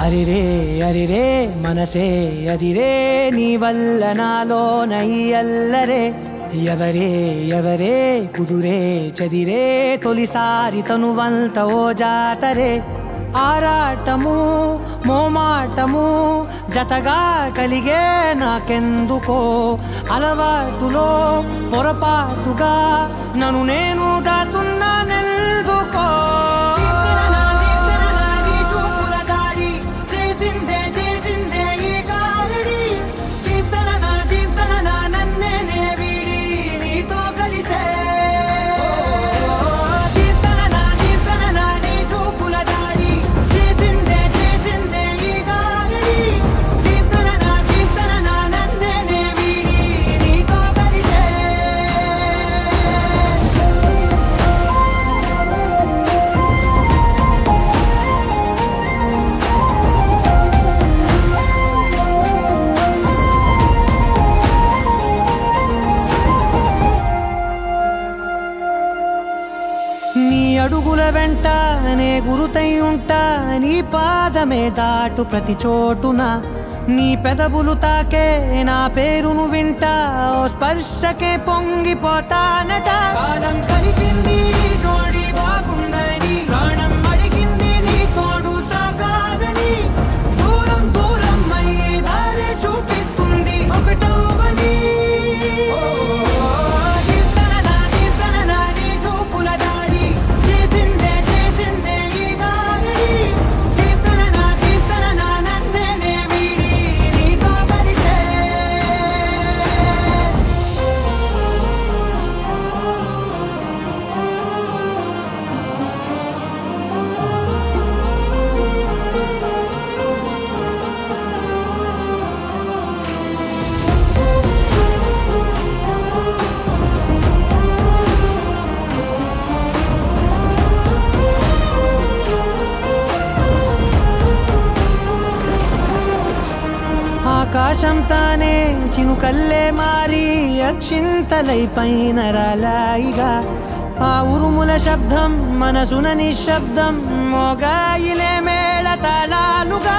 అరిరే అరిరే మనసే అరిరే నీ వల్ల నాలోన ఈ అల్లరే ఎవరే ఎవరే కుదురే చదిరే తొలిసారి తనువంత ఓ జాతరే ఆరాటము మోమాటము జతగా కలిగే నాకెందుకో అలవాటులో పొరపాటుగా నన్ను నేను దాస్తున్నానెందుకో నీ అడుగుల వెంట నే గురుతై ఉంటా నీ పాదమే దాటు ప్రతి చోటున నీ పెదవులు తాకే నా పేరును వింటా ఓ స్పర్శకే పొంగిపోతానట కాలం కలిపింది జోడి బాగుందని ప్రాణం అడిగింది నీ తోడు సాగాలని దూరం దూరం అయ్యే దారి చూపిస్తుంది ఒకటవని ఆకాశం తానే చినుకల్లే మారి అక్షింతలై పైన రాలాయిగా ఆ ఉరుముల శబ్దం మనసున నిశ్శబ్దం మోగాయిలే మేళ తాళాలుగా